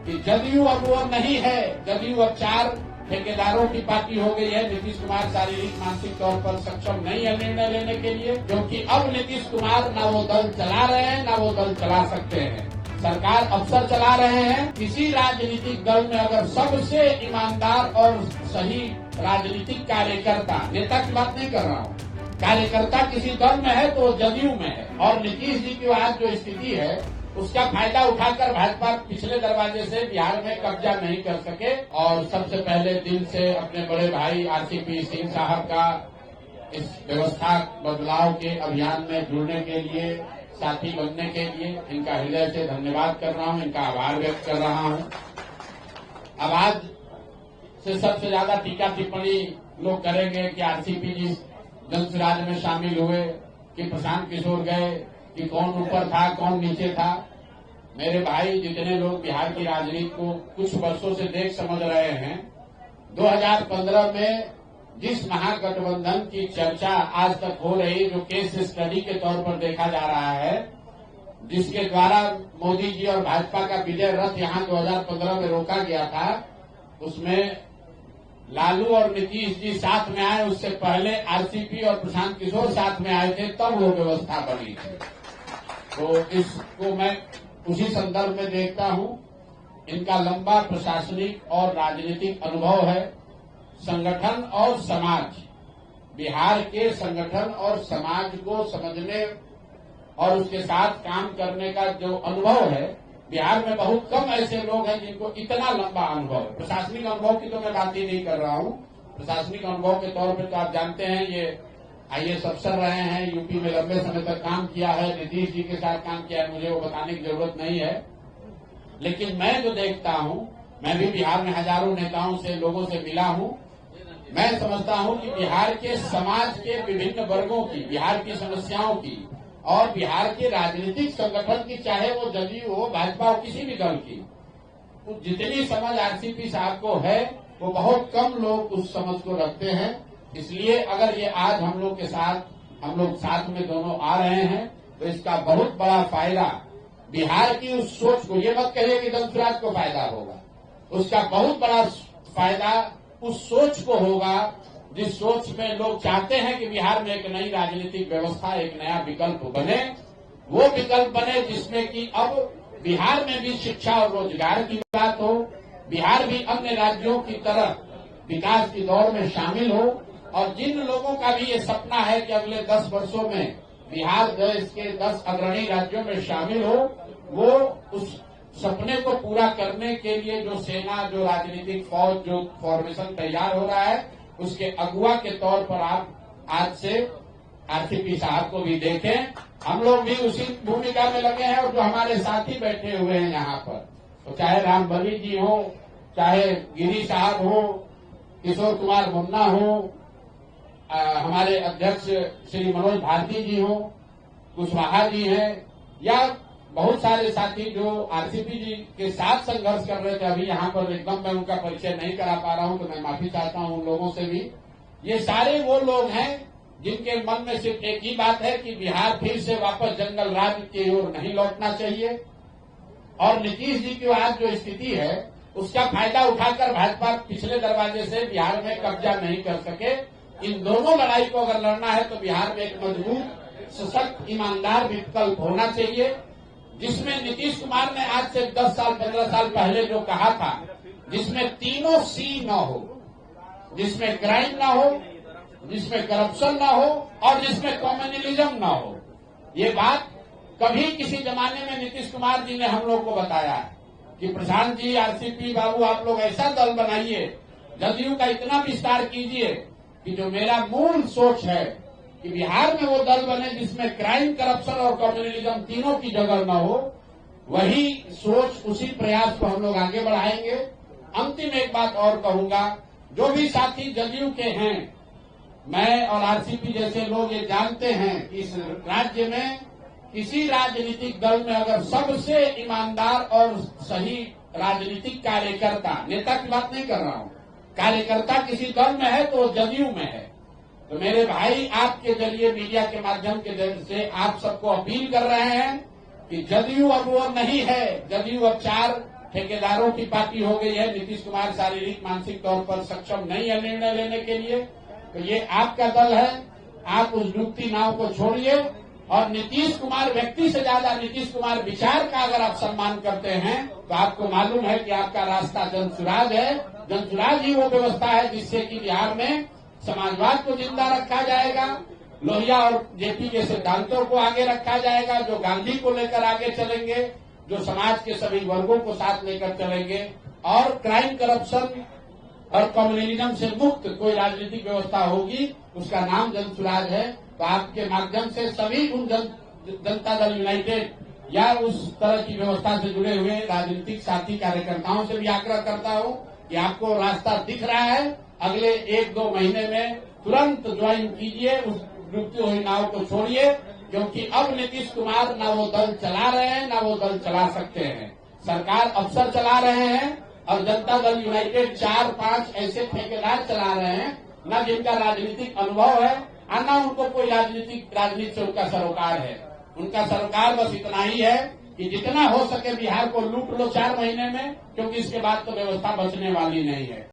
कि जदयू अब वो नहीं है। जदयू अब 4 ठेकेदारों की पार्टी हो गई है। नीतीश कुमार शारीरिक मानसिक तौर पर सक्षम नहीं है निर्णय लेने के लिए, क्योंकि अब नीतीश कुमार ना वो दल चला रहे हैं ना वो दल चला सकते हैं। सरकार अफसर चला रहे हैं। किसी राजनीतिक दल में अगर सबसे ईमानदार और सही राजनीतिक कार्यकर्ता, नेता की बात नहीं कर रहा हूँ, कार्यकर्ता किसी दल में है तो वो जदयू में है। और नीतीश जी की आज जो स्थिति है उसका फायदा उठाकर भाजपा पिछले दरवाजे से बिहार में कब्जा नहीं कर सके। और सबसे पहले दिन से अपने बड़े भाई आरसीपी सिंह साहब का इस व्यवस्था बदलाव के अभियान में जुड़ने के लिए, साथी बनने के लिए इनका हृदय से धन्यवाद कर रहा हूं, इनका आभार व्यक्त कर रहा हूं। अब आज से सबसे ज्यादा टीका टिप्पणी लोग करेंगे कि आरसीपी जी जनसुराज में शामिल हुए, कि प्रशांत किशोर गए, कि कौन ऊपर था कौन नीचे था। मेरे भाई, जितने लोग बिहार की राजनीति को कुछ वर्षों से देख समझ रहे हैं, 2015 में जिस महागठबंधन की चर्चा आज तक हो रही, जो केस स्टडी के तौर पर देखा जा रहा है, जिसके द्वारा मोदी जी और भाजपा का विजय रथ यहां 2015 में रोका गया था, उसमें लालू और नीतीश जी साथ में आए। उससे पहले आरसीपी और प्रशांत किशोर साथ में आए थे, तब वो व्यवस्था बनी थी। तो इसको मैं उसी संदर्भ में देखता हूं। इनका लंबा प्रशासनिक और राजनीतिक अनुभव है। संगठन और समाज, बिहार के संगठन और समाज को समझने और उसके साथ काम करने का जो अनुभव है, बिहार में बहुत कम ऐसे लोग हैं जिनको इतना लंबा अनुभव है। प्रशासनिक अनुभव की तो मैं बात ही नहीं कर रहा हूं। प्रशासनिक अनुभव के तौर पर तो आप जानते हैं, ये आईएएस अफसर रहे हैं, यूपी में लंबे समय तक काम किया है, नीतीश जी के साथ काम किया है, मुझे वो बताने की जरूरत नहीं है। लेकिन मैं जो देखता हूं, मैं भी बिहार में हजारों नेताओं से, लोगों से मिला हूं, मैं समझता हूं कि बिहार के समाज के विभिन्न वर्गों की, बिहार की समस्याओं की और बिहार के राजनीतिक संगठन की, चाहे वो जदयू हो, भाजपा हो, किसी भी दल की, तो जितनी समझ आरसीपी साहब को है, वो बहुत कम लोग उस समझ को रखते हैं। इसलिए अगर ये आज हम लोग के साथ, हम लोग साथ में दोनों आ रहे हैं, तो इसका बहुत बड़ा फायदा बिहार की उस सोच को, ये मत कहिए कि जनसुराज को फायदा होगा, उसका बहुत बड़ा फायदा उस सोच को होगा, जिस सोच में लोग चाहते हैं कि बिहार में एक नई राजनीतिक व्यवस्था, एक नया विकल्प बने। वो विकल्प बने जिसमें कि अब बिहार में भी शिक्षा और रोजगार की बात हो, बिहार भी अन्य राज्यों की तरह विकास की दौड़ में शामिल हो। और जिन लोगों का भी ये सपना है कि अगले 10 वर्षों में बिहार देश के 10 अग्रणी राज्यों में शामिल हो, वो उस सपने को पूरा करने के लिए जो सेना, जो राजनीतिक फौज, जो फॉर्मेशन तैयार हो रहा है, उसके अगुवा के तौर पर आप आज से आरसीपी साहब को भी देखें। हम लोग भी उसी भूमिका में लगे हैं। और जो हमारे साथी बैठे हुए हैं यहाँ पर, तो चाहे रामबली जी हो, चाहे गिरी साहब हो, किशोर कुमार मुन्ना हो, हमारे अध्यक्ष श्री मनोज भारती जी हो, कुशवाहा जी हैं, या बहुत सारे साथी जो आरसीपी जी के साथ संघर्ष कर रहे थे। अभी यहाँ पर एकदम मैं उनका परिचय नहीं करा पा रहा हूँ, तो मैं माफी चाहता हूँ उन लोगों से भी। ये सारे वो लोग हैं जिनके मन में सिर्फ एक ही बात है कि बिहार फिर से वापस जंगल राज की ओर नहीं लौटना चाहिए। और नीतीश जी की आज जो स्थिति है, उसका फायदा उठाकर भाजपा पिछले दरवाजे से बिहार में कब्जा नहीं कर सके। इन दोनों लड़ाई को अगर लड़ना है तो बिहार में एक मजबूत, सशक्त, ईमानदार विकल्प होना चाहिए, जिसमें नीतीश कुमार ने आज से 10 साल 15 साल पहले जो कहा था, जिसमें तीनों सी न हो, जिसमें क्राइम न हो, जिसमें करप्शन न हो और जिसमें कम्युनलिज्म न हो। ये बात कभी किसी जमाने में नीतीश कुमार जी ने हम लोग को बताया है कि प्रशांत जी, आरसीपी बाबू, आप लोग ऐसा दल बनाइए, जदयू का इतना विस्तार कीजिए कि जो मेरा मूल सोच है कि बिहार में वो दल बने जिसमें क्राइम, करप्शन और कम्युनलिज्म तीनों की जगह न हो। वही सोच, उसी प्रयास को हम लोग आगे बढ़ाएंगे। अंतिम एक बात और कहूंगा, जो भी साथी जदयू के हैं, मैं और आरसीपी जैसे लोग ये जानते हैं कि इस राज्य में किसी राजनीतिक दल में अगर सबसे ईमानदार और सही राजनीतिक कार्यकर्ता, नेता की बात नहीं कर रहा हूं, कार्यकर्ता किसी दल में है तो वो जदयू में है। तो मेरे भाई, आपके जरिए, मीडिया के माध्यम के जरिए से आप सबको अपील कर रहे हैं कि जदयू अब वो नहीं है। जदयू अब 4 ठेकेदारों की पार्टी हो गई है। नीतीश कुमार शारीरिक मानसिक तौर पर सक्षम नहीं है निर्णय लेने के लिए। तो ये आपका दल है, आप उस डूबती नाव को छोड़िए। और नीतीश कुमार व्यक्ति से ज्यादा नीतीश कुमार विचार का अगर आप सम्मान करते हैं तो आपको मालूम है कि आपका रास्ता जनसुराज है। जनसुराज ही वो व्यवस्था है जिससे कि बिहार में समाजवाद को जिंदा रखा जाएगा, लोहिया और जेपी के सिद्धांतों को आगे रखा जाएगा, जो गांधी को लेकर आगे चलेंगे, जो समाज के सभी वर्गों को साथ लेकर चलेंगे, और क्राइम करप्शन और कम्युनलिज्म से मुक्त कोई राजनीतिक व्यवस्था होगी, उसका नाम जनसुराज है। तो आपके माध्यम से सभी उन जनता दल यूनाइटेड या उस तरह की व्यवस्था से जुड़े हुए राजनीतिक साथी कार्यकर्ताओं से भी आग्रह करता हूं कि आपको रास्ता दिख रहा है, अगले 1-2 महीने में तुरंत ज्वाइन कीजिए, उस डूबती हुई नाव को छोड़िए, क्योंकि अब नीतीश कुमार ना वो दल चला रहे हैं ना वो दल चला सकते हैं। सरकार अफसर चला रहे हैं और जनता दल यूनाइटेड 4-5 ऐसे ठेकेदार चला रहे हैं, न जिनका राजनीतिक अनुभव है और न उनको कोई राजनीति से उनका सरोकार है। उनका सरोकार बस इतना ही है कि जितना हो सके बिहार को लूट लो 4 महीने में, क्योंकि इसके बाद तो व्यवस्था बचने वाली नहीं है।